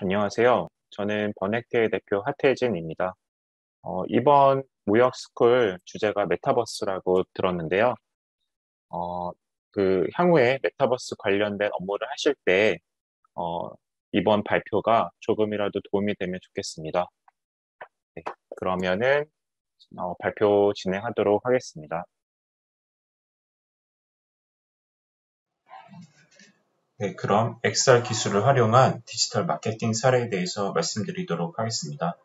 안녕하세요. 저는 버넥테의 대표 하태진입니다. 이번 무역 스쿨 주제가 메타버스라고 들었는데요. 어, 향후에 메타버스 관련된 업무를 하실 때, 어, 이번 발표가 조금이라도 도움이 되면 좋겠습니다. 네, 그러면은, 발표 진행하도록 하겠습니다. 네, 그럼 XR 기술을 활용한 디지털 마케팅 사례에 대해서 말씀드리도록 하겠습니다.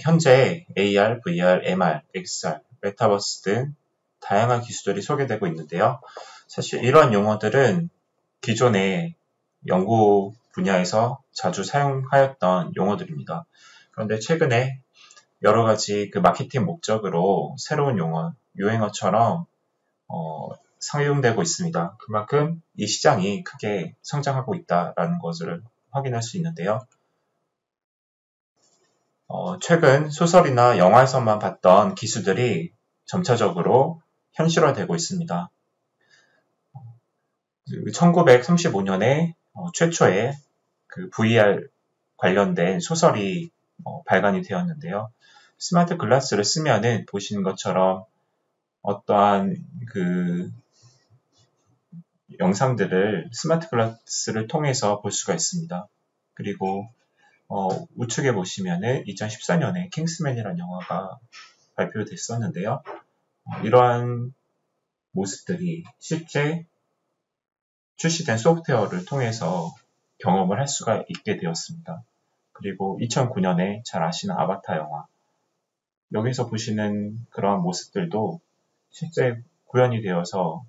현재 AR, VR, MR, XR, 메타버스 등 다양한 기술들이 소개되고 있는데요. 사실 이러한 용어들은 기존의 연구 분야에서 자주 사용하였던 용어들입니다. 그런데 최근에 여러 가지 마케팅 목적으로 새로운 용어, 유행어처럼 사용되고 있습니다. 그만큼 이 시장이 크게 성장하고 있다는 것을 확인할 수 있는데요. 최근 소설이나 영화에서만 봤던 기술들이 점차적으로 현실화되고 있습니다. 1935년에 최초의 VR 관련된 소설이 발간이 되었는데요. 스마트 글라스를 쓰면은 보시는 것처럼 어떠한 영상들을 스마트 글라스를 통해서 볼 수가 있습니다. 그리고 우측에 보시면은 2014년에 킹스맨이라는 영화가 발표됐었는데요. 이러한 모습들이 실제 출시된 소프트웨어를 통해서 경험을 할 수가 있게 되었습니다. 그리고 2009년에 잘 아시는 아바타 영화, 여기서 보시는 그러한 모습들도 실제 구현이 되어서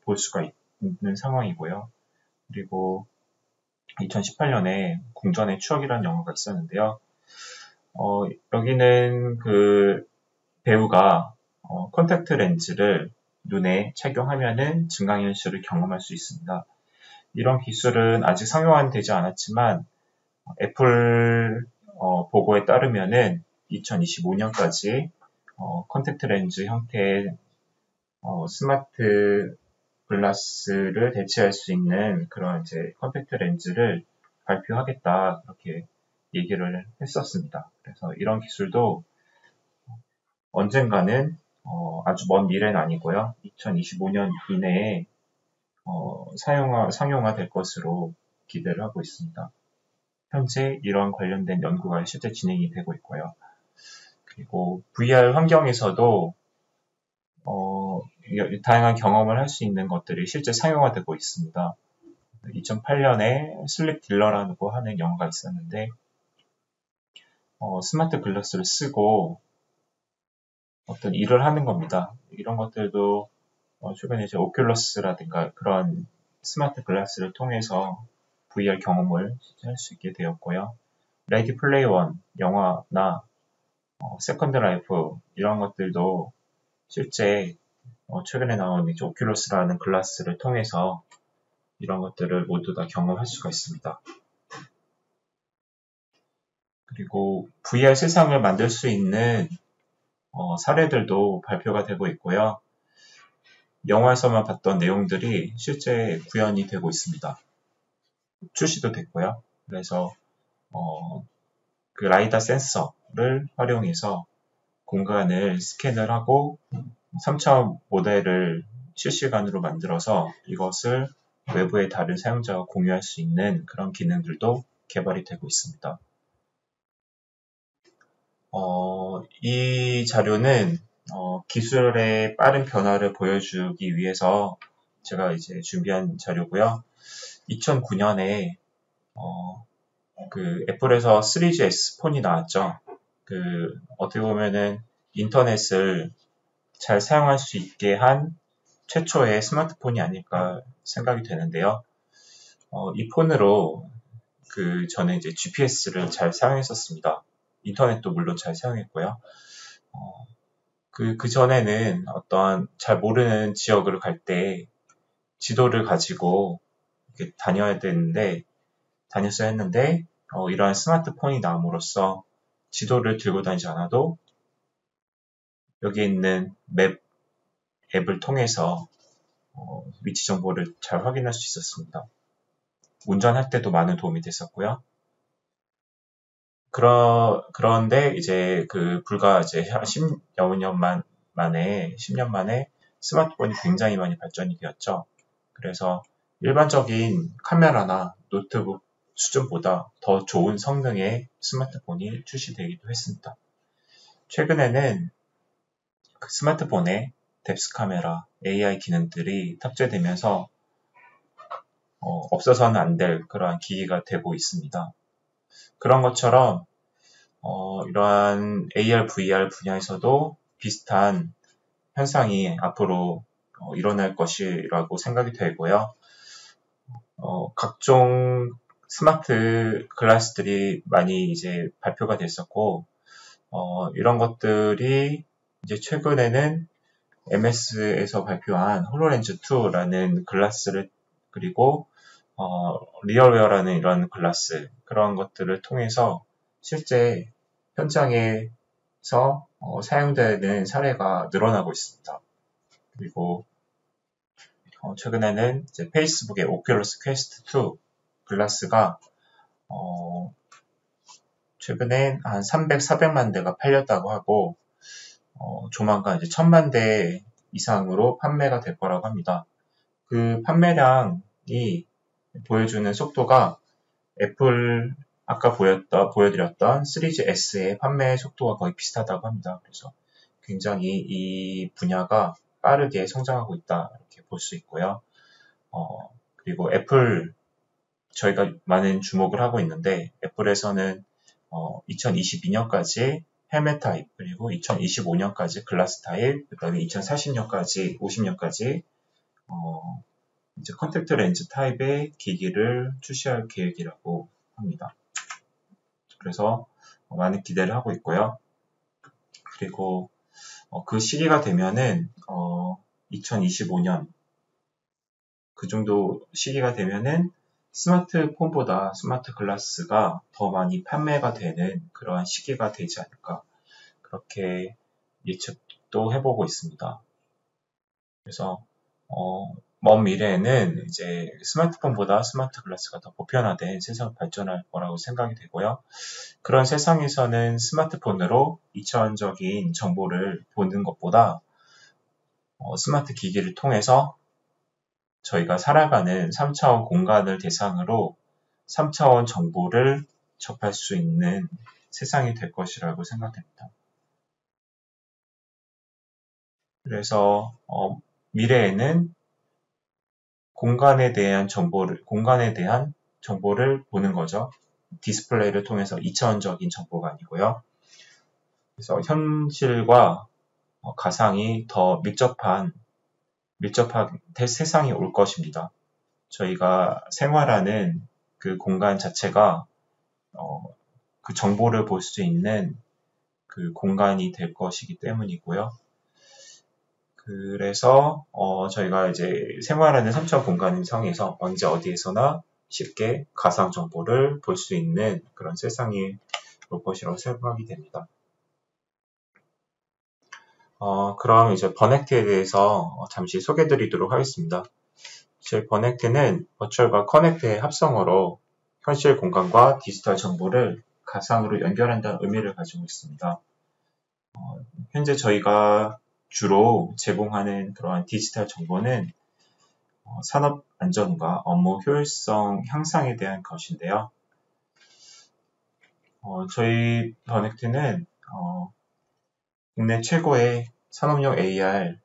볼 수가 있는 상황이고요. 그리고 2018년에 궁전의 추억이라는 영화가 있었는데요. 여기는 배우가 콘택트 렌즈를 눈에 착용하면은 증강현실을 경험할 수 있습니다. 이런 기술은 아직 상용화되지 않았지만 애플 보고에 따르면은 2025년까지 콘택트 렌즈 형태의 스마트 글라스를 대체할 수 있는 그런 이제 콘택트 렌즈를 발표하겠다 그렇게 얘기를 했었습니다. 그래서 이런 기술도 언젠가는 아주 먼 미래는 아니고요. 2025년 이내에 상용화 될 것으로 기대를 하고 있습니다. 현재 이런 관련된 연구가 실제 진행이 되고 있고요. 그리고 VR 환경에서도 다양한 경험을 할 수 있는 것들이 실제 상용화되고 있습니다. 2008년에 슬립 딜러라고 하는 영화가 있었는데 스마트 글라스를 쓰고 어떤 일을 하는 겁니다. 이런 것들도 최근에 이제 오큘러스라든가 그런 스마트 글라스를 통해서 VR 경험을 할 수 있게 되었고요. 레디 플레이 원 영화나 세컨드 라이프 이런 것들도 실제 최근에 나온 이제 오큘러스라는 글라스를 통해서 이런 것들을 모두 다 경험할 수가 있습니다. 그리고 VR 세상을 만들 수 있는 사례들도 발표가 되고 있고요. 영화에서만 봤던 내용들이 실제 구현이 되고 있습니다. 출시도 됐고요. 그래서 라이다 센서를 활용해서 공간을 스캔을 하고 3차 모델을 실시간으로 만들어서 이것을 외부의 다른 사용자와 공유할 수 있는 그런 기능들도 개발이 되고 있습니다. 이 자료는 기술의 빠른 변화를 보여주기 위해서 제가 이제 준비한 자료고요. 2009년에 애플에서 3GS 폰이 나왔죠. 어떻게 보면은 인터넷을 잘 사용할 수 있게 한 최초의 스마트폰이 아닐까 생각이 되는데요. 이 폰으로 저는 이제 GPS를 잘 사용했었습니다. 인터넷도 물론 잘 사용했고요. 그 전에는 어떠한 잘 모르는 지역을 갈 때 지도를 가지고 이렇게 다녔어야 했는데, 이러한 스마트폰이 나옴으로써 지도를 들고 다니지 않아도 여기에 있는 맵 앱을 통해서 위치 정보를 잘 확인할 수 있었습니다. 운전할 때도 많은 도움이 됐었고요. 그런데 이제 불과 이제 10년 만에 스마트폰이 굉장히 많이 발전이 되었죠. 그래서 일반적인 카메라나 노트북 수준보다 더 좋은 성능의 스마트폰이 출시되기도 했습니다. 최근에는 그 스마트폰에 뎁스 카메라, AI 기능들이 탑재되면서 없어서는 안 될 그러한 기기가 되고 있습니다. 그런 것처럼 이러한 AR, VR 분야에서도 비슷한 현상이 앞으로 일어날 것이라고 생각이 되고요. 각종 스마트 글라스들이 많이 이제 발표가 됐었고, 이런 것들이 이제 최근에는 MS에서 발표한 홀로렌즈 2라는 글라스를 그리고 리얼웨어라는 이런 글라스 그런 것들을 통해서 실제 현장에서 사용되는 사례가 늘어나고 있습니다. 그리고 최근에는 이제 페이스북의 오큘러스 퀘스트 2 글라스가 최근에 한 300, 400만 대가 팔렸다고 하고 조만간 이제 1000만 대 이상으로 판매가 될 거라고 합니다. 그 판매량이 보여주는 속도가 애플 아까 보여드렸던 3GS의 판매 속도가 거의 비슷하다고 합니다. 그래서 굉장히 이 분야가 빠르게 성장하고 있다 이렇게 볼 수 있고요. 그리고 애플 저희가 많은 주목을 하고 있는데 애플에서는 2022년까지 헬멧 타입 그리고 2025년까지 글라스 타입 그다음에 2040년까지 50년까지 이제 컨택트 렌즈 타입의 기기를 출시할 계획이라고 합니다. 그래서 많은 기대를 하고 있고요. 그리고 그 시기가 되면은 2025년 그 정도 시기가 되면은 스마트폰보다 스마트 글라스가 더 많이 판매가 되는 그러한 시기가 되지 않을까 그렇게 예측도 해보고 있습니다. 그래서 먼 미래에는 이제 스마트폰보다 스마트 글라스가 더 보편화된 세상이 발전할 거라고 생각이 되고요. 그런 세상에서는 스마트폰으로 2차원적인 정보를 보는 것보다 스마트 기기를 통해서 저희가 살아가는 3차원 공간을 대상으로 3차원 정보를 접할 수 있는 세상이 될 것이라고 생각됩니다. 그래서 미래에는 공간에 대한 정보를 보는 거죠. 디스플레이를 통해서 2차원적인 정보가 아니고요. 그래서 현실과 가상이 더 밀접한 세상이 올 것입니다. 저희가 생활하는 그 공간 자체가 그 정보를 볼 수 있는 그 공간이 될 것이기 때문이고요. 그래서 저희가 이제 생활하는 3차원 공간상에서 언제 어디에서나 쉽게 가상 정보를 볼 수 있는 그런 세상이 올 것이라고 생각이 됩니다. 그럼 이제 버넥트에 대해서 잠시 소개드리도록 하겠습니다. 저희 버넥트는 버추얼과 커넥트의 합성어로 현실 공간과 디지털 정보를 가상으로 연결한다는 의미를 가지고 있습니다. 현재 저희가 주로 제공하는 그러한 디지털 정보는 산업 안전과 업무 효율성 향상에 대한 것인데요. 저희 버넥트는 국내 최고의 산업용 AR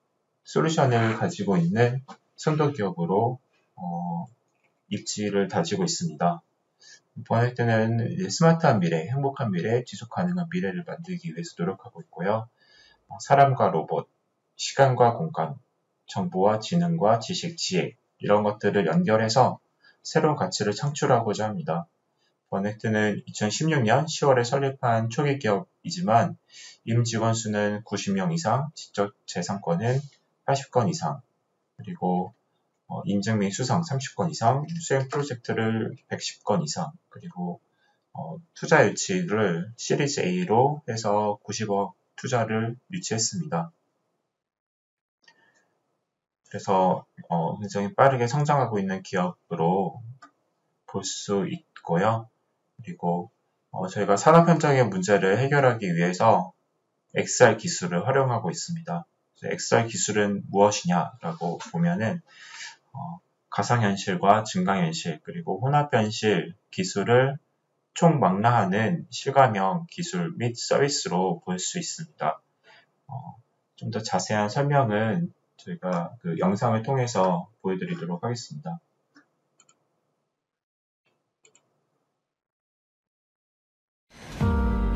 솔루션을 가지고 있는 선도기업으로 입지를 다지고 있습니다. 버넥트는 스마트한 미래, 행복한 미래, 지속 가능한 미래를 만들기 위해서 노력하고 있고요. 사람과 로봇, 시간과 공간, 정보와 지능과 지식, 지혜 이런 것들을 연결해서 새로운 가치를 창출하고자 합니다. 버넥트는 2016년 10월에 설립한 초기 기업이지만 임직원 수는 90명 이상, 지적 재산권은 80건 이상, 그리고 인증 및 수상 30건 이상, 수행 프로젝트를 110건 이상, 그리고 투자 유치를 시리즈 A로 해서 90억 투자를 유치했습니다. 그래서 굉장히 빠르게 성장하고 있는 기업으로 볼 수 있고요. 그리고 저희가 산업 현장의 문제를 해결하기 위해서 XR 기술을 활용하고 있습니다. XR 기술은 무엇이냐라고 보면은 가상현실과 증강현실 그리고 혼합현실 기술을 총망라하는 실감형 기술 및 서비스로 볼 수 있습니다. 좀 더 자세한 설명은 저희가 그 영상을 통해서 보여드리도록 하겠습니다.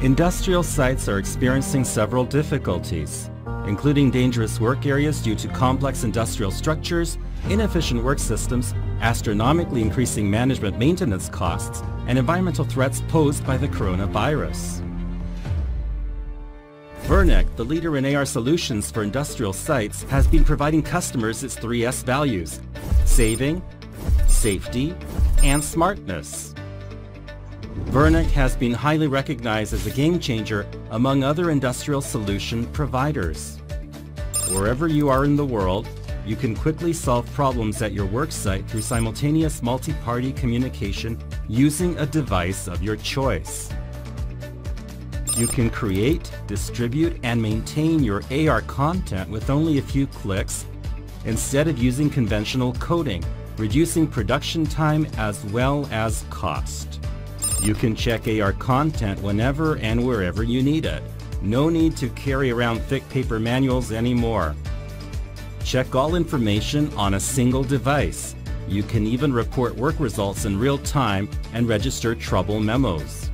Industrial sites are experiencing several difficulties, including dangerous work areas due to complex industrial structures, inefficient work systems, astronomically increasing management maintenance costs, and environmental threats posed by the coronavirus. Vernec, the leader in AR solutions for industrial sites, has been providing customers its 3S values: saving, safety, and smartness. Vernec has been highly recognized as a game changer among other industrial solution providers. Wherever you are in the world, you can quickly solve problems at your work site through simultaneous multi-party communication using a device of your choice. You can create, distribute, and maintain your AR content with only a few clicks instead of using conventional coding, reducing production time as well as cost. You can check AR content whenever and wherever you need it. No need to carry around thick paper manuals anymore. Check all information on a single device. You can even report work results in real time and register trouble memos.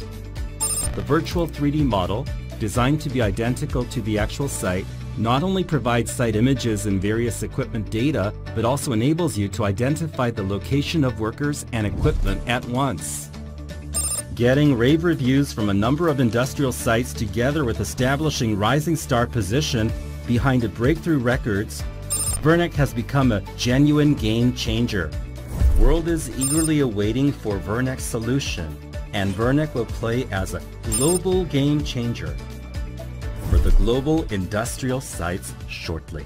The virtual 3D model, designed to be identical to the actual site, not only provides site images and various equipment data, but also enables you to identify the location of workers and equipment at once. Getting rave reviews from a number of industrial sites together with establishing rising star position behind a breakthrough records, Vernec has become a genuine game changer. World is eagerly awaiting for Vernec's solution, and Vernec will play as a global game changer for the global industrial sites shortly.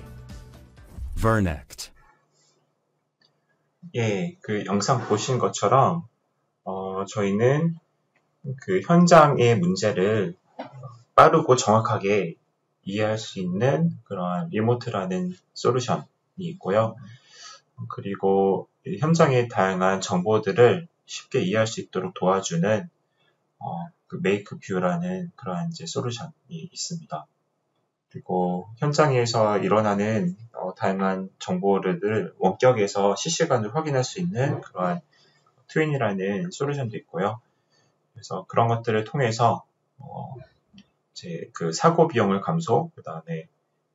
Vernec. 예, 그 영상 보신 것처럼 저희는 그 현장의 문제를 빠르고 정확하게 이해할 수 있는 그러한 리모트라는 솔루션이 있고요. 그리고 현장의 다양한 정보들을 쉽게 이해할 수 있도록 도와주는 그 메이크 뷰라는 그러한 이제 솔루션이 있습니다. 그리고 현장에서 일어나는 다양한 정보를 원격에서 실시간으로 확인할 수 있는 그러한 트윈이라는 솔루션도 있고요. 그래서 그런 것들을 통해서 이제 그 사고 비용을 감소, 그 다음에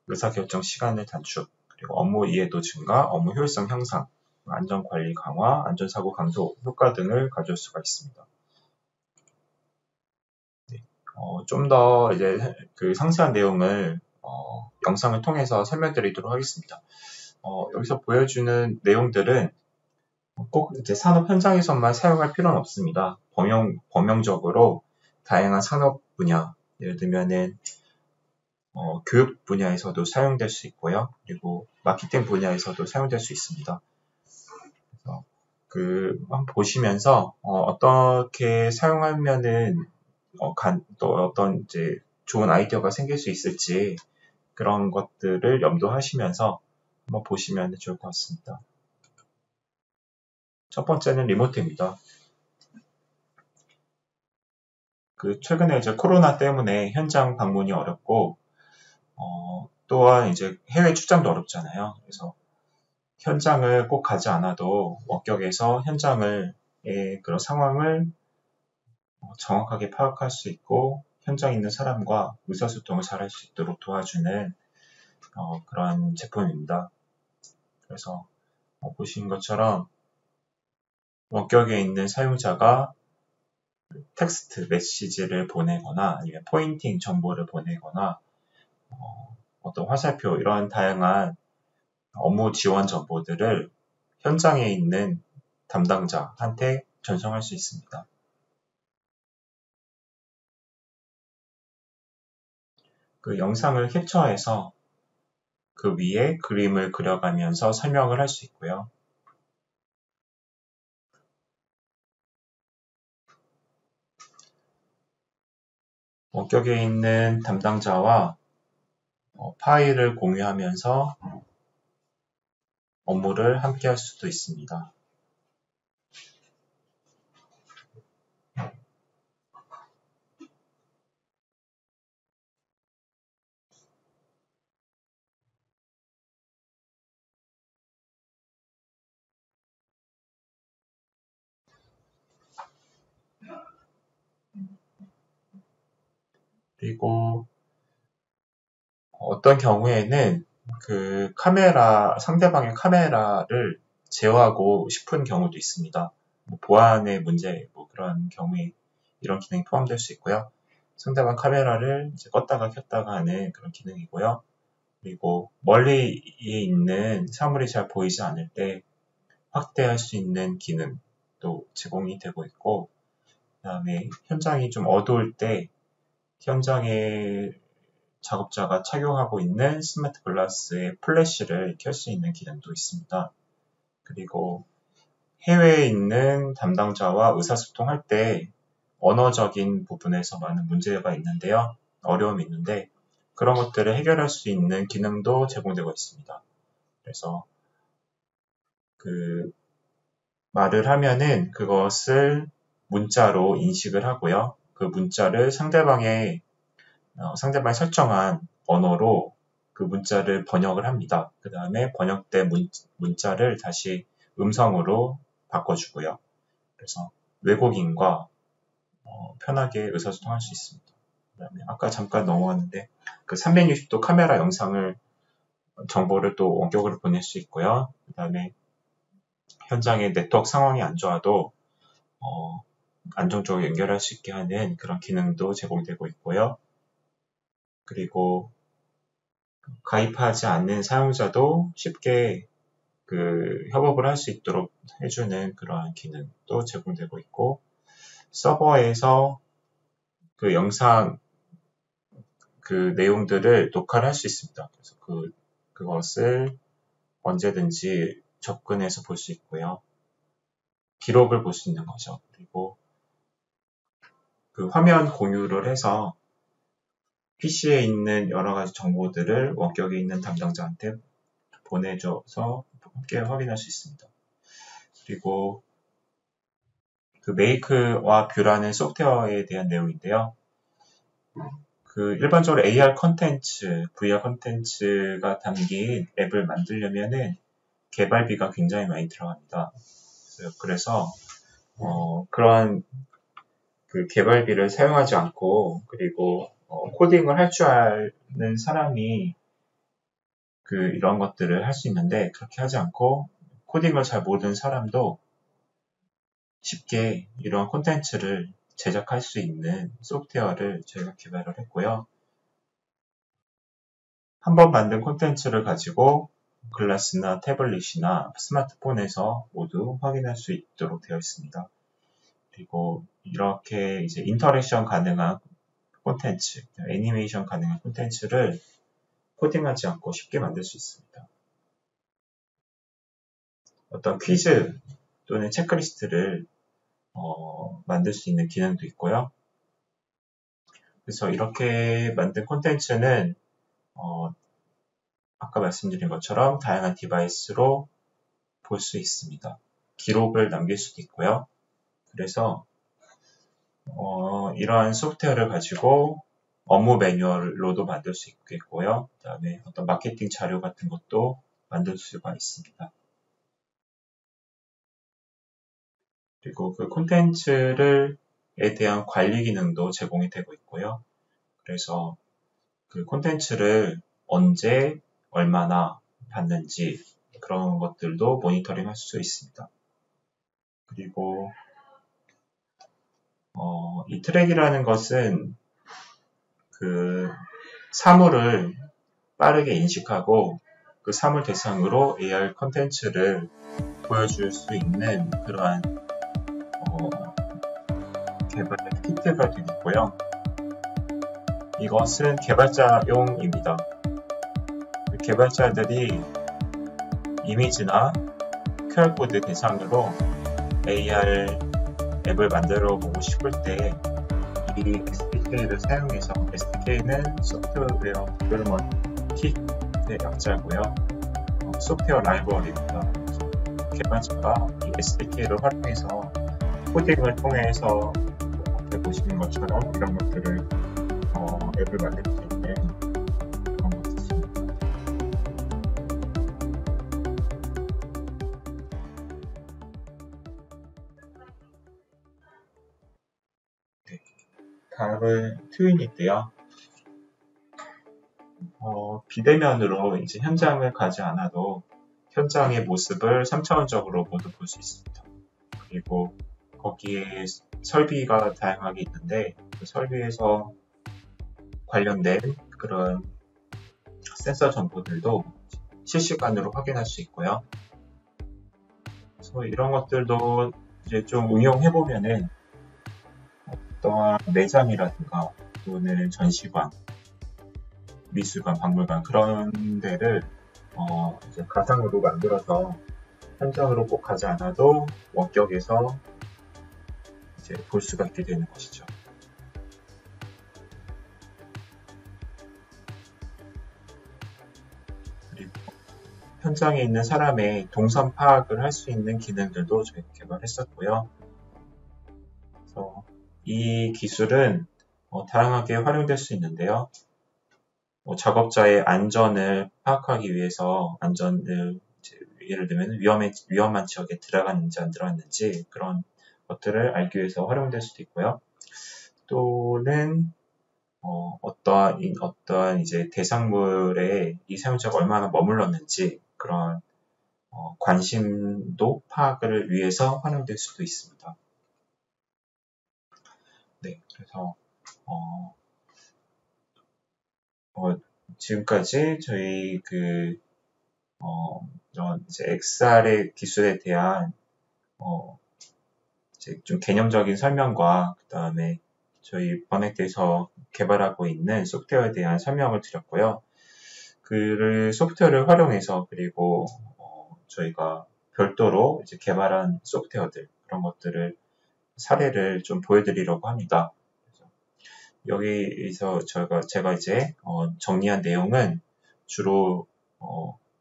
의사결정 시간을 단축, 그리고 업무 이해도 증가, 업무 효율성 향상, 안전 관리 강화, 안전사고 감소 효과 등을 가져올 수가 있습니다. 네, 좀 더 이제 그 상세한 내용을 영상을 통해서 설명드리도록 하겠습니다. 여기서 보여주는 내용들은 꼭 이제 산업 현장에서만 사용할 필요는 없습니다. 범용적으로 다양한 산업 분야, 예를 들면은 교육 분야에서도 사용될 수 있고요. 그리고 마케팅 분야에서도 사용될 수 있습니다. 그래서 한번 보시면서 어떻게 사용하면은 또 어떤 이제 좋은 아이디어가 생길 수 있을지 그런 것들을 염두하시면서 한번 보시면 좋을 것 같습니다. 첫 번째는 리모트입니다. 최근에 이제 코로나 때문에 현장 방문이 어렵고, 또한 이제 해외 출장도 어렵잖아요. 그래서 현장을 꼭 가지 않아도 원격에서 현장의 그런 상황을 정확하게 파악할 수 있고, 현장에 있는 사람과 의사소통을 잘 할 수 있도록 도와주는 그런 제품입니다. 그래서 보신 것처럼 원격에 있는 사용자가 텍스트 메시지를 보내거나 아니면 포인팅 정보를 보내거나 어떤 화살표 이러한 다양한 업무 지원 정보들을 현장에 있는 담당자한테 전송할 수 있습니다. 그 영상을 캡처해서 그 위에 그림을 그려가면서 설명을 할 수 있고요. 원격에 있는 담당자와 파일을 공유하면서 업무를 함께 할 수도 있습니다. 그리고 어떤 경우에는 그 상대방의 카메라를 제어하고 싶은 경우도 있습니다. 보안의 문제, 그런 경우에 이런 기능이 포함될 수 있고요. 상대방 카메라를 이제 껐다가 켰다가 하는 그런 기능이고요. 그리고 멀리에 있는 사물이 잘 보이지 않을 때 확대할 수 있는 기능도 제공이 되고 있고, 그 다음에 현장이 좀 어두울 때 현장에 작업자가 착용하고 있는 스마트 글라스의 플래시를 켤 수 있는 기능도 있습니다. 그리고 해외에 있는 담당자와 의사소통할 때 언어적인 부분에서 많은 문제가 있는데요. 어려움이 있는데 그런 것들을 해결할 수 있는 기능도 제공되고 있습니다. 그래서 그 말을 하면은 그것을 문자로 인식을 하고요. 그 문자를 상대방이 설정한 언어로 그 문자를 번역을 합니다. 그 다음에 번역된 문자를 다시 음성으로 바꿔주고요. 그래서 외국인과 편하게 의사소통할 수 있습니다. 그 다음에 아까 잠깐 넘어갔는데 그 360도 카메라 정보를 또 원격으로 보낼 수 있고요. 그 다음에 현장의 네트워크 상황이 안 좋아도 안정적으로 연결할 수 있게 하는 그런 기능도 제공되고 있고요. 그리고 가입하지 않는 사용자도 쉽게 그 협업을 할 수 있도록 해주는 그러한 기능도 제공되고 있고, 서버에서 그 영상 그 내용들을 녹화를 할 수 있습니다. 그래서 그것을 언제든지 접근해서 볼 수 있고요. 기록을 볼 수 있는 거죠. 그리고 그 화면 공유를 해서 PC에 있는 여러 가지 정보들을 원격에 있는 담당자한테 보내줘서 함께 확인할 수 있습니다. 그리고 그 메이크와 뷰라는 소프트웨어에 대한 내용인데요. 그 일반적으로 AR 컨텐츠, VR 컨텐츠가 담긴 앱을 만들려면은 개발비가 굉장히 많이 들어갑니다. 그래서 그러한 그 개발비를 사용하지 않고, 그리고 코딩을 할 줄 아는 사람이 이런 것들을 할 수 있는데, 그렇게 하지 않고 코딩을 잘 모르는 사람도 쉽게 이런 콘텐츠를 제작할 수 있는 소프트웨어를 저희가 개발을 했고요. 한번 만든 콘텐츠를 가지고 글라스나 태블릿이나 스마트폰에서 모두 확인할 수 있도록 되어 있습니다. 그리고 이렇게 이제 인터랙션 가능한 콘텐츠, 애니메이션 가능한 콘텐츠를 코딩하지 않고 쉽게 만들 수 있습니다. 어떤 퀴즈 또는 체크리스트를 만들 수 있는 기능도 있고요. 그래서 이렇게 만든 콘텐츠는 아까 말씀드린 것처럼 다양한 디바이스로 볼 수 있습니다. 기록을 남길 수도 있고요. 그래서 이러한 소프트웨어를 가지고 업무 매뉴얼로도 만들 수 있겠고요. 그 다음에 어떤 마케팅 자료 같은 것도 만들 수가 있습니다. 그리고 그 콘텐츠에 대한 관리 기능도 제공이 되고 있고요. 그래서 그 콘텐츠를 언제 얼마나 받는지 그런 것들도 모니터링 할 수 있습니다. 그리고 이 트랙이라는 것은 그 사물을 빠르게 인식하고 그 사물 대상으로 AR 컨텐츠를 보여줄 수 있는 그러한 개발 키트가 되겠고요. 이것은 개발자용입니다. 개발자들이 이미지나 QR코드 대상으로 AR 앱을 만들어 보고 싶을 때 이 SDK를 사용해서, SDK는 소프트웨어 데벨롭먼트 킷의 약자고요. 소프트웨어 라이브러리입니다. 개발자가 이 SDK를 활용해서 코딩을 통해서 앞에 보시는 것처럼 이런 것들을 앱을 만들 수 있는 그런 것들입니다. 네. 다음은 트윈인데요. 비대면으로 이제 현장을 가지 않아도 현장의 모습을 3차원적으로 모두 볼 수 있습니다. 그리고 거기에 설비가 다양하게 있는데 그 설비에서 관련된 그런 센서 정보들도 실시간으로 확인할 수 있고요. 그래서 이런 것들도 이제 좀 응용해 보면은 어떠한 매장이라든가 또는 전시관, 미술관, 박물관 그런 데를 이제 가상으로 만들어서 현장으로 꼭 가지 않아도 원격에서 이제 볼 수가 있게 되는 것이죠. 그리고 현장에 있는 사람의 동선 파악을 할 수 있는 기능들도 저희가 개발했었고요. 그래서 이 기술은 다양하게 활용될 수 있는데요. 작업자의 안전을 파악하기 위해서 안전을 예를 들면 위험한 지역에 들어갔는지 안 들어갔는지 그런 것들을 알기 위해서 활용될 수도 있고요. 또는 어떠한 이제 대상물에 이 사용자가 얼마나 머물렀는지 그런 관심도 파악을 위해서 활용될 수도 있습니다. 네, 그래서 지금까지 저희 이런 이제 XR의 기술에 대한 이제 좀 개념적인 설명과 그 다음에 저희 버넥트에서 개발하고 있는 소프트웨어에 대한 설명을 드렸고요. 그 소프트웨어를 활용해서 그리고 저희가 별도로 이제 개발한 소프트웨어들 그런 것들을 사례를 좀 보여드리려고 합니다. 여기서 제가 이제 정리한 내용은 주로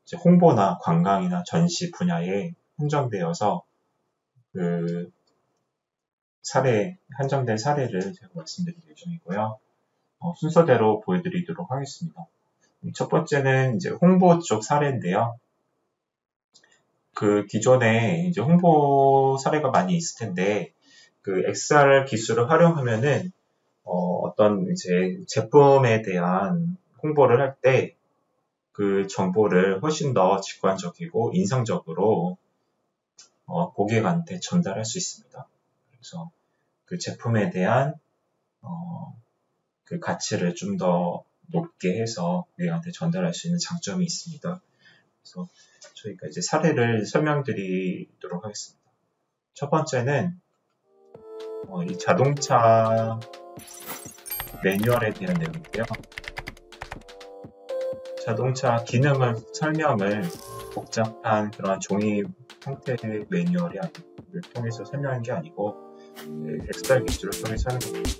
이제 홍보나 관광이나 전시 분야에 한정되어서 그 한정된 사례를 제가 말씀드릴 예정이고요. 순서대로 보여드리도록 하겠습니다. 첫 번째는 이제 홍보 쪽 사례인데요. 그 기존에 이제 홍보 사례가 많이 있을 텐데 그 XR 기술을 활용하면은 어떤 이제 제품에 대한 홍보를 할 때 그 정보를 훨씬 더 직관적이고 인상적으로 고객한테 전달할 수 있습니다. 그래서 그 제품에 대한 그 가치를 좀 더 높게 해서 고객한테 전달할 수 있는 장점이 있습니다. 그래서 저희가 이제 사례를 설명드리도록 하겠습니다. 첫 번째는 이 자동차 매뉴얼에 대한 내용인데요. 자동차 기능을 설명을 복잡한 그런 종이 형태의 매뉴얼을 통해서 설명한 게 아니고 XR 기술을 통해서 하는 겁니다.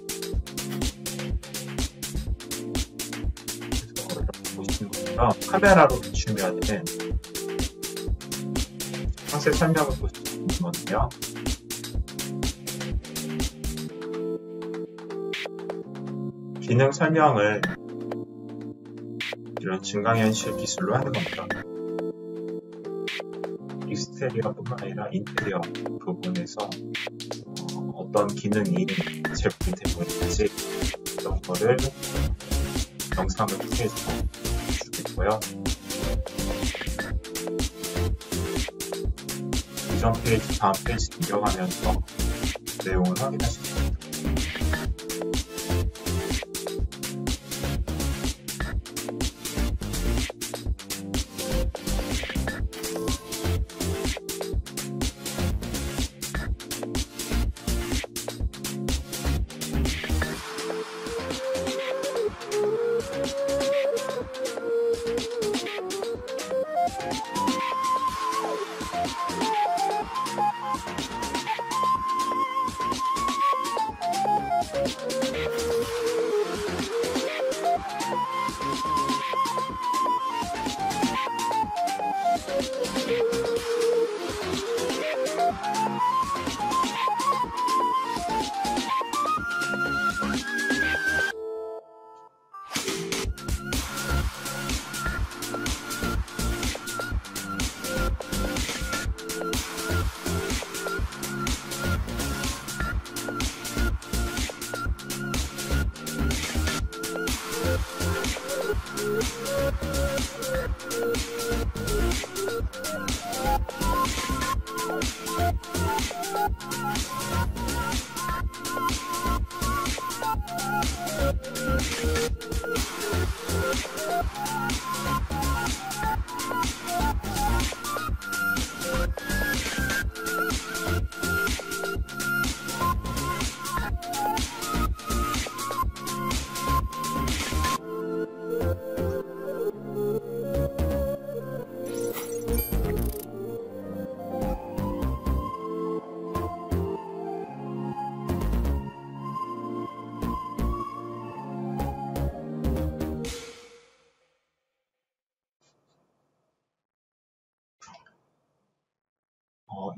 그래서 보시는 것처럼 카메라로 비추면은 상세 설명을 볼 수 있거든요. 기능 설명을 이런 증강현실 기술로 하는 겁니다. 익스테리어뿐만 아니라 인테리어 부분에서 어떤 기능이 제품이 되고 있는지 이런 거를 영상을 통해서 주겠고요. 이전 페이지, 다음 페이지 이어가면서 내용을 확인할 수 있습니다.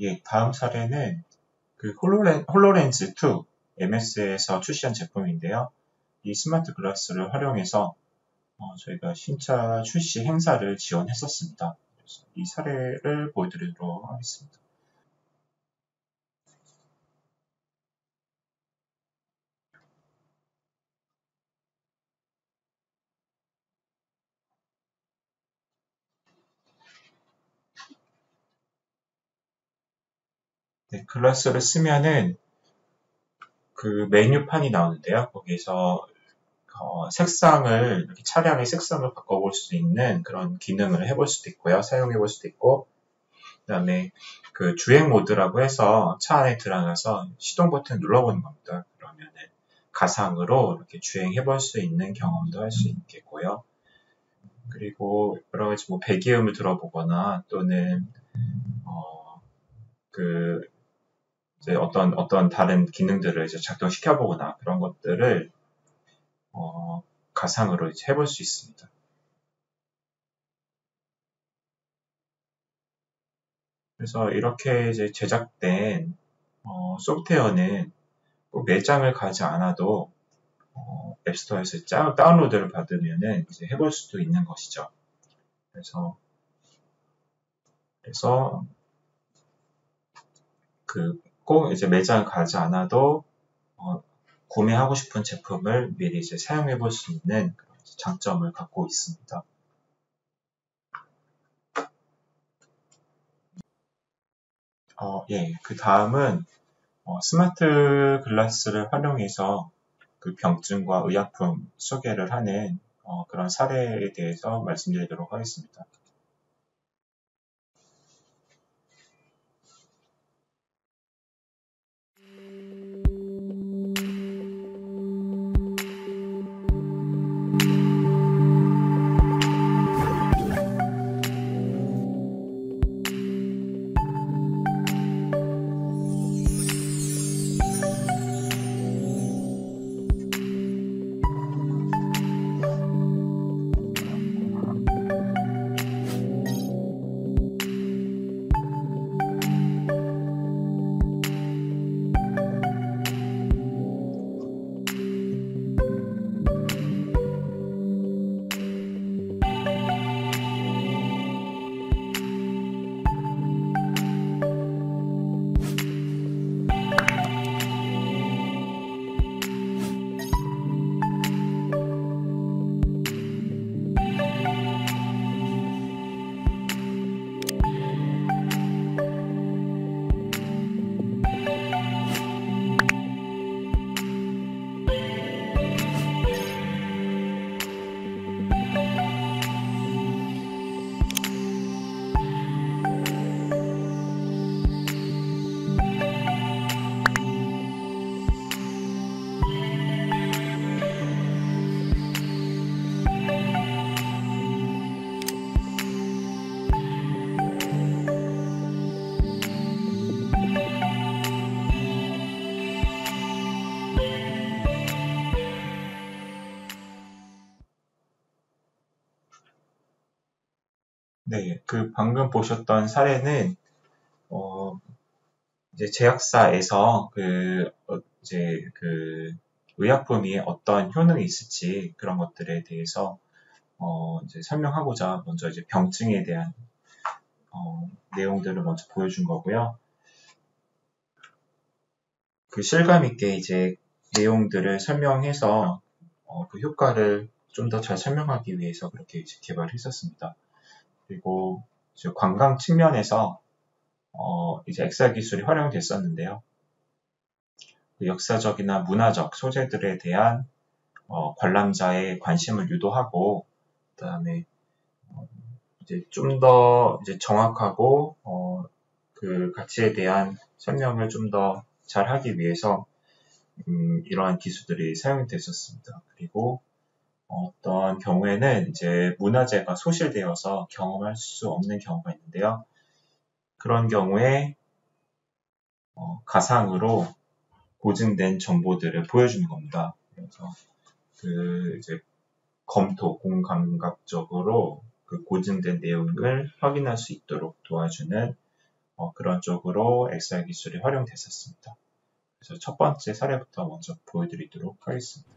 예, 다음 사례는 그 홀로렌즈 2 MS에서 출시한 제품인데요. 이 스마트 글라스를 활용해서 저희가 신차 출시 행사를 지원했었습니다. 그래서 이 사례를 보여드리도록 하겠습니다. 네, 글라스를 쓰면은 그 메뉴판이 나오는데요. 거기서 색상을, 이렇게 차량의 색상을 바꿔볼 수 있는 그런 기능을 해볼 수도 있고요. 사용해볼 수도 있고, 그 다음에 그 주행 모드라고 해서 차 안에 들어가서 시동 버튼 눌러보는 겁니다. 그러면은 가상으로 이렇게 주행해볼 수 있는 경험도 할 수 있겠고요. 그리고 여러 가지 뭐 배기음을 들어보거나 또는 이제 어떤 다른 기능들을 이제 작동시켜보거나 그런 것들을 가상으로 이제 해볼 수 있습니다. 그래서 이렇게 이제 제작된 소프트웨어는 꼭 매장을 가지 않아도 앱스토어에서 다운로드를 받으면은 이제 해볼 수도 있는 것이죠. 그래서 꼭 이제 매장을 가지 않아도 구매하고 싶은 제품을 미리 이제 사용해 볼 수 있는 그런 장점을 갖고 있습니다. 예, 그 다음은 스마트 글라스를 활용해서 그 병증과 의약품 소개를 하는 그런 사례에 대해서 말씀드리도록 하겠습니다. 네, 그 방금 보셨던 사례는 이제 제약사에서 의약품이 어떤 효능이 있을지 그런 것들에 대해서 이제 설명하고자 먼저 이제 병증에 대한 내용들을 먼저 보여준 거고요. 그 실감 있게 이제 내용들을 설명해서 그 효과를 좀 더 잘 설명하기 위해서 그렇게 이제 개발을 했었습니다. 그리고 이제 관광 측면에서 이제 XR 기술이 활용됐었는데요. 그 역사적이나 문화적 소재들에 대한 관람자의 관심을 유도하고, 그다음에 이제 좀 더 이제 정확하고 그 가치에 대한 설명을 좀 더 잘 하기 위해서 이러한 기술들이 사용이 됐었습니다. 그리고 어떤 경우에는 이제 문화재가 소실되어서 경험할 수 없는 경우가 있는데요. 그런 경우에 가상으로 고증된 정보들을 보여주는 겁니다. 그래서 그 이제 공감각적으로 그 고증된 내용을 확인할 수 있도록 도와주는 그런 쪽으로 XR 기술이 활용됐었습니다. 그래서 첫 번째 사례부터 먼저 보여드리도록 하겠습니다.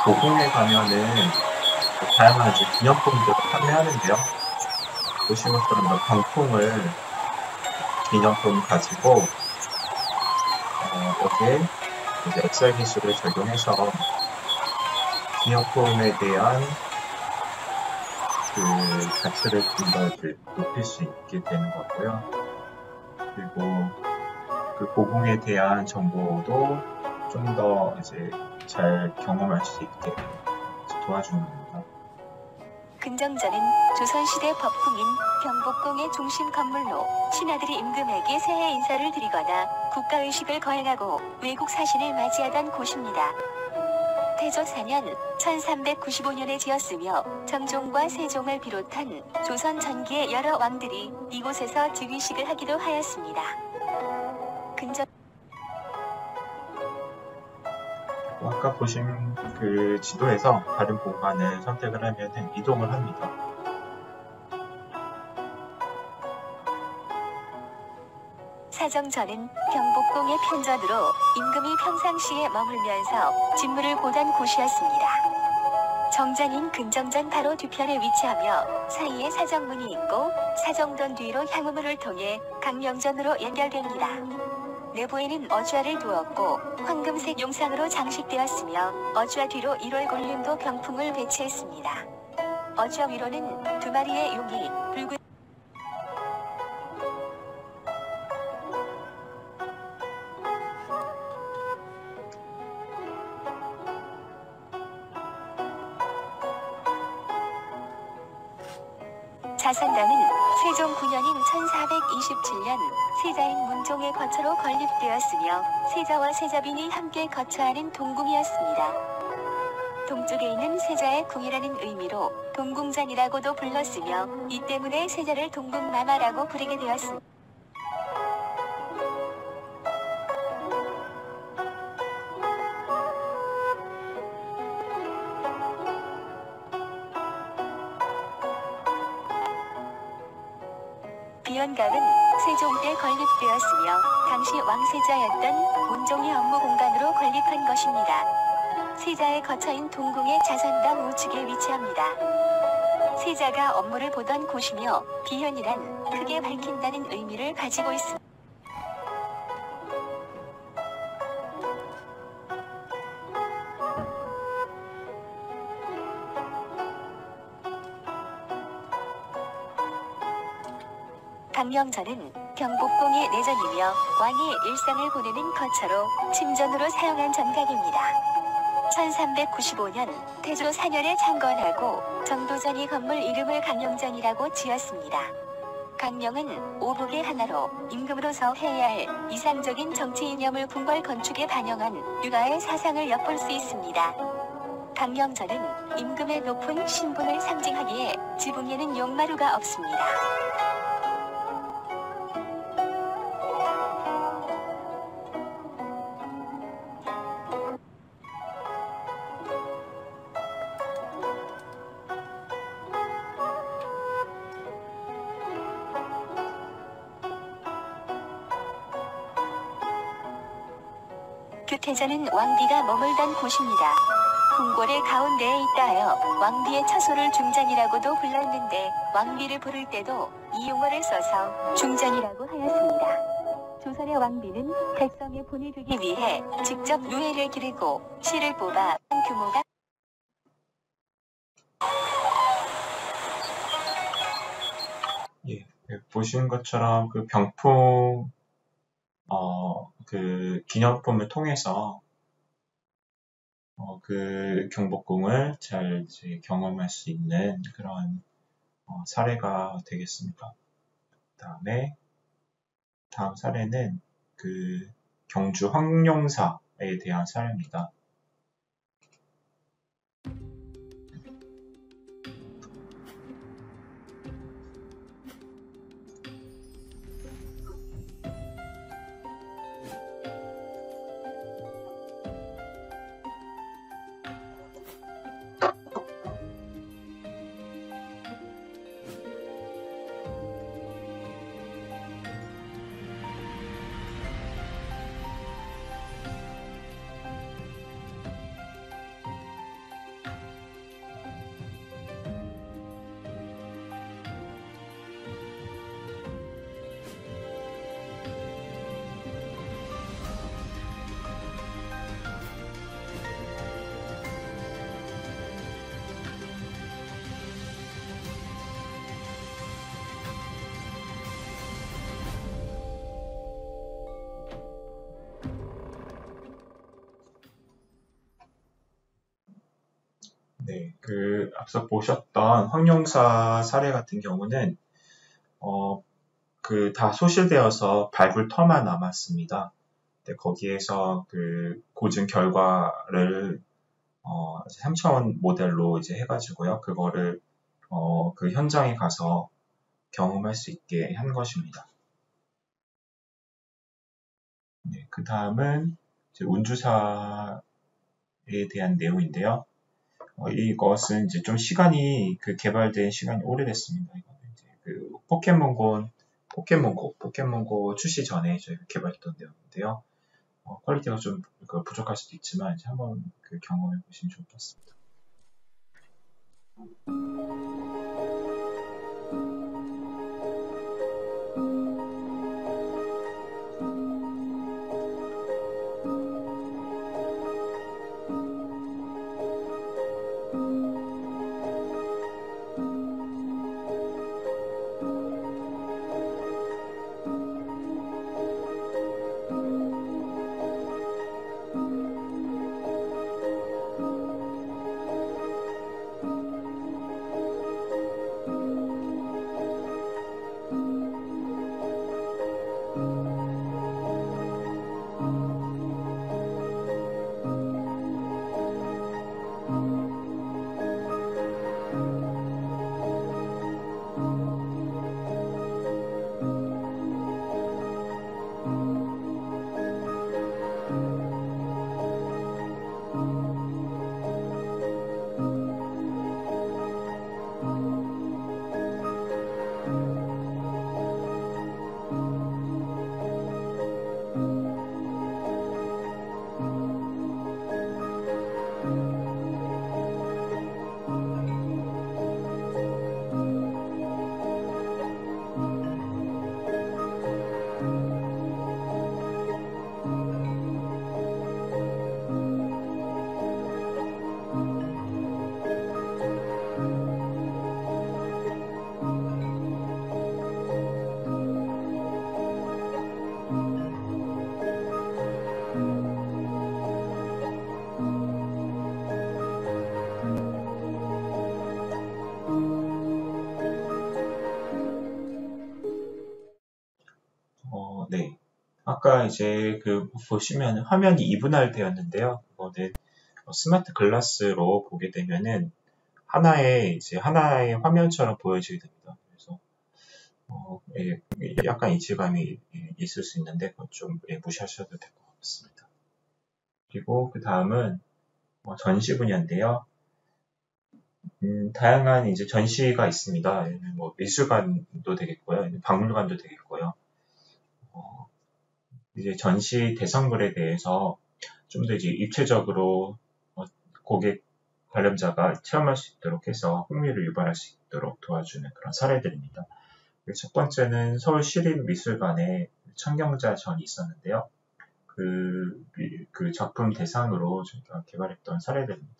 고궁에 가면은 다양한 이제 기념품들을 판매하는데요. 보시는 것처럼 병풍을 기념품 가지고 여기에 이제 XR 기술을 적용해서 기념품에 대한 그 가치를 좀 더 높일 수 있게 되는 거고요. 그리고 그 고궁에 대한 정보도 좀 더 이제 잘 경험할 수 있게 도와주는 겁니다. 근정전은 조선시대 법궁인 경복궁의 중심 건물로 신하들이 임금에게 새해 인사를 드리거나 국가의식을 거행하고 외국 사신을 맞이하던 곳입니다. 태조 4년 1395년에 지었으며 정종과 세종을 비롯한 조선 전기의 여러 왕들이 이곳에서 즉위식을 하기도 하였습니다. 아까 보신 그 지도에서 다른 공간을 선택을 하면 이동을 합니다. 사정전은 경복궁의 편전으로 임금이 평상시에 머물면서 직무를 보던 곳이었습니다. 정전인 근정전 바로 뒤편에 위치하며 사이에 사정문이 있고 사정돈 뒤로 향후문을 통해 강령전으로 연결됩니다. 내부에는 어주화를 두었고 황금색 용상으로 장식되었으며 어주화 뒤로 1월 골림도 병풍을 배치했습니다. 어주화 위로는 2마리의 용이 붉은 자산당은 세종 9년인 1427년 세자인 문종의 거처로 건립되었으며 세자와 세자빈이 함께 거처하는 동궁이었습니다. 동쪽에 있는 세자의 궁이라는 의미로 동궁전이라고도 불렀으며 이 때문에 세자를 동궁마마라고 부르게 되었습니다. 비원각은 세종 때 건립되었으며 당시 왕세자였던 문종의 업무 공간으로 건립한 것입니다. 세자의 거처인 동궁의 자산당 우측에 위치합니다. 세자가 업무를 보던 곳이며 비현이란 크게 밝힌다는 의미를 가지고 있습니다. 강령전은 경복궁의 내전이며 왕이 일상을 보내는 거처로 침전으로 사용한 전각입니다. 1395년 태조 4년에 창건하고 정도전이 건물 이름을 강령전이라고 지었습니다. 강령은 오복의 하나로 임금으로서 해야 할 이상적인 정치 이념을 궁궐 건축에 반영한 유가의 사상을 엿볼 수 있습니다. 강령전은 임금의 높은 신분을 상징하기에 지붕에는 용마루가 없습니다. 규태전은 왕비가 머물던 곳입니다. 궁궐의 가운데에 있다 하여 왕비의 처소를 중전이라고도 불렀는데 왕비를 부를 때도 이 용어를 써서 중전이라고 하였습니다. 조선의 왕비는 백성에 보내주기 위해 직접 누에를 기르고 씨를 뽑아 규모가 보시는 것처럼 그 병풍 그 기념품을 통해서 그 경복궁을 잘 이제 경험할 수 있는 그런 사례가 되겠습니다. 다음 사례는 그 경주 황룡사에 대한 사례입니다. 네, 그 앞서 보셨던 황룡사 사례 같은 경우는 그 다 소실되어서 발굴 터만 남았습니다. 네, 거기에서 그 고증 결과를 3차원 모델로 이제 해가지고요, 그거를 그 현장에 가서 경험할 수 있게 한 것입니다. 네, 그 다음은 이제 운주사에 대한 내용인데요. 이것은 이제 좀 개발된 시간이 오래됐습니다. 이거는 이제 그 포켓몬고 출시 전에 저희가 개발했던 내용인데요. 퀄리티가 좀 부족할 수도 있지만 이제 한번 그 경험해 보시면 좋을 것 같습니다. 아까 이제 보시면 화면이 이분할되었는데요. 이거는 스마트 글라스로 보게 되면은 하나의 화면처럼 보여지게 됩니다. 그래서 약간 이질감이 있을 수 있는데 그건 좀 무시하셔도 될 것 같습니다. 그리고 그 다음은 전시 분야인데요. 다양한 이제 전시가 있습니다. 미술관도 되겠고요, 박물관도 되겠고요. 이제 전시 대상물에 대해서 좀 더 이제 입체적으로 고객 관람자가 체험할 수 있도록 해서 흥미를 유발할 수 있도록 도와주는 그런 사례들입니다. 첫 번째는 서울 시립미술관에 청경자전이 있었는데요. 그 작품 대상으로 저희가 개발했던 사례입니다.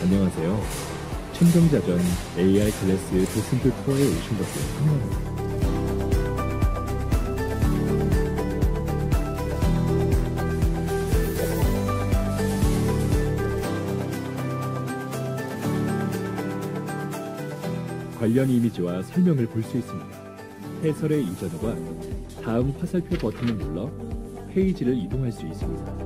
안녕하세요. 청경자전 AR 글래스 도슨트 투어에 오신 것을 환영합니다. 관련 이미지와 설명을 볼 수 있습니다. 해설의 이전과 다음 화살표 버튼을 눌러 페이지를 이동할 수 있습니다.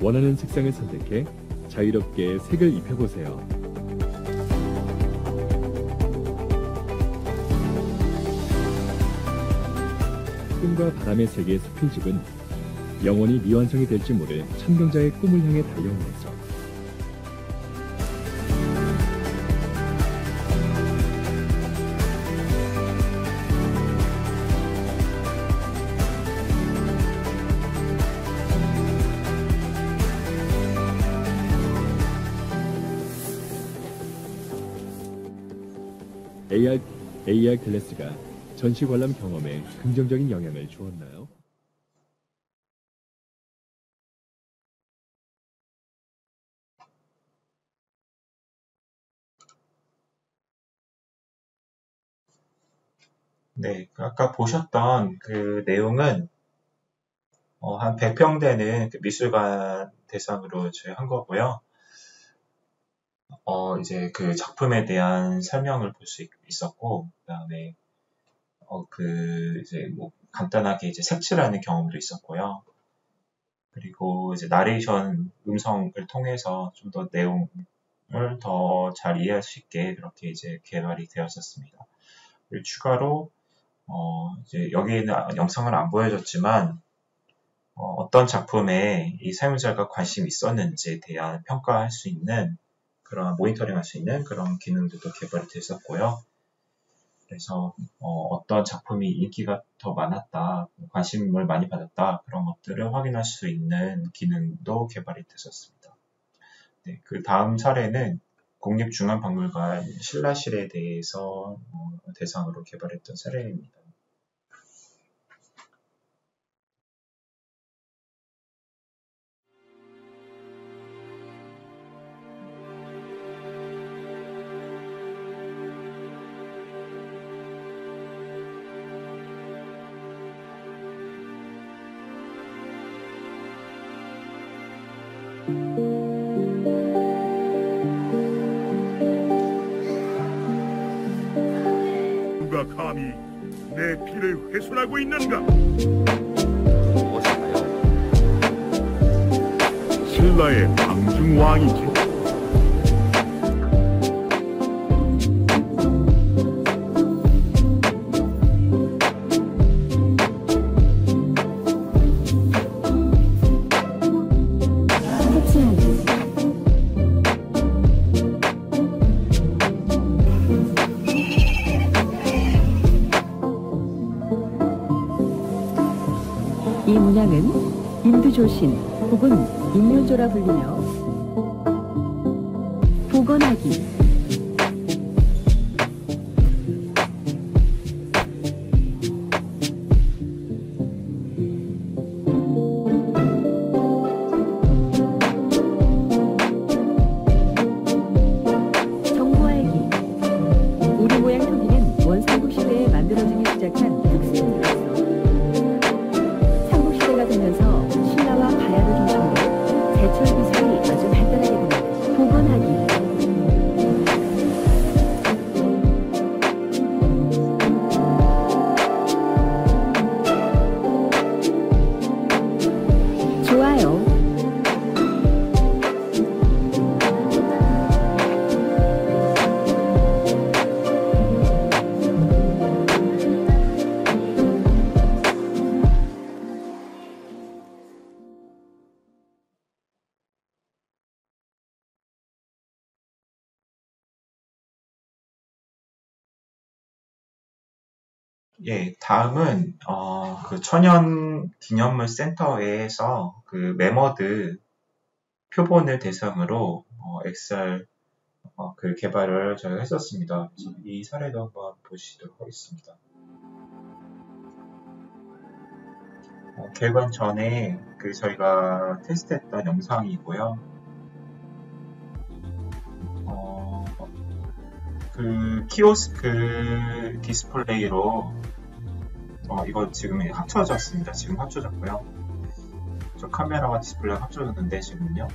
원하는 색상을 선택해 자유롭게 색을 입혀보세요. 꿈과 바람의 세계 스핀집은 영원히 미완성이 될지 모를 청경자의 꿈을 향해 달려오면서 AR 글래스가 전시 관람 경험에 긍정적인 영향을 주었나요? 네, 아까 보셨던 그 내용은 한 100평 되는 미술관 대상으로 저희 한 거고요. 이제 그 작품에 대한 설명을 볼 수 있었고, 그다음에 이제 간단하게 이제 색칠하는 경험도 있었고요. 그리고 이제 나레이션 음성을 통해서 좀 더 내용을 더 잘 이해할 수 있게 그렇게 이제 개발이 되었었습니다. 그리고 추가로 이제 여기에는 영상을 안 보여줬지만 어떤 작품에 이 사용자가 관심이 있었는지에 대한 평가할 수 있는 그런 모니터링 할 수 있는 그런 기능들도 개발이 됐었고요. 그래서 어떤 작품이 인기가 더 많았다, 관심을 많이 받았다, 그런 것들을 확인할 수 있는 기능도 개발이 됐었습니다. 네, 그 다음 사례는 국립중앙박물관 신라실에 대해서 대상으로 개발했던 사례입니다. 누가 감히 내 피를 훼손하고 있는가? 무엇인가요? 신라의 방중왕이지. 이 문양은 인두조신 혹은 육류조라 불리며 복원하기, 예, 다음은 그 천연 기념물 센터에서 그 메머드 표본을 대상으로 XR 그 개발을 저희가 했었습니다. 그래서 이 사례도 한번 보시도록 하겠습니다. 개관 전에 그 저희가 테스트했던 영상이고요. 그 키오스크 디스플레이로 이거 지금 합쳐졌습니다. 지금 합쳐졌고요. 저 카메라와 디스플레이가 합쳐졌는데 지금요.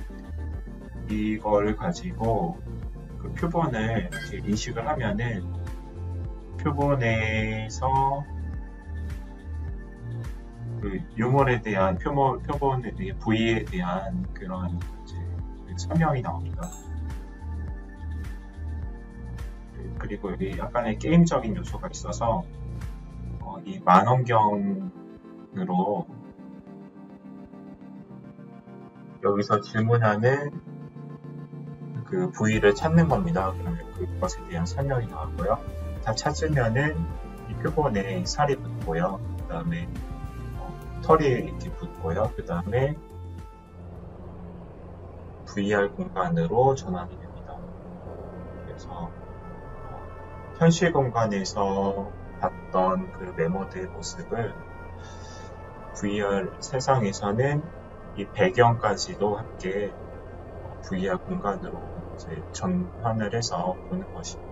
이걸 가지고 그 표본을 이렇게 인식을 하면은 표본에서 그 유물에 대한 표본의 부위에 대한 그런 이제 설명이 나옵니다. 그리고 여기 약간의 게임적인 요소가 있어서 이 만원경으로 여기서 질문하는 그 부위를 찾는 겁니다. 그러면 그것에 대한 설명이 나오고요. 다 찾으면은 이 표본에 살이 붙고요. 그 다음에 털이 이렇게 붙고요. 그 다음에 VR 공간으로 전환이 됩니다. 그래서 현실 공간에서 봤던 그 메모드의 모습을 VR 세상에서는 이 배경까지도 함께 VR 공간으로 이제 전환을 해서 보는 것입니다.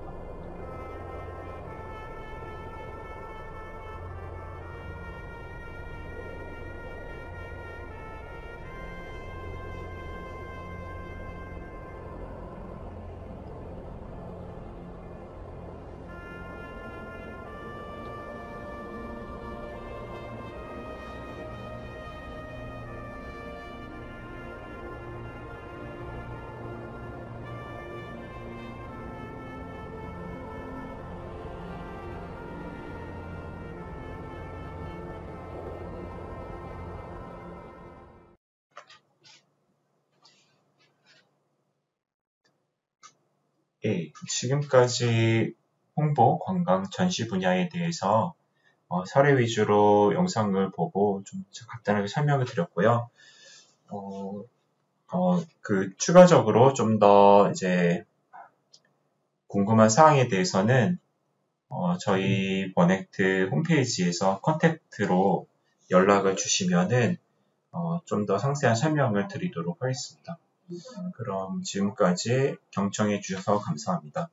예, 지금까지 홍보, 관광, 전시 분야에 대해서 사례 위주로 영상을 보고 좀 간단하게 설명을 드렸고요. 그 추가적으로 좀 더 이제 궁금한 사항에 대해서는 저희 버넥트 홈페이지에서 컨택트로 연락을 주시면은 좀 더 상세한 설명을 드리도록 하겠습니다. 그럼 지금까지 경청해 주셔서 감사합니다.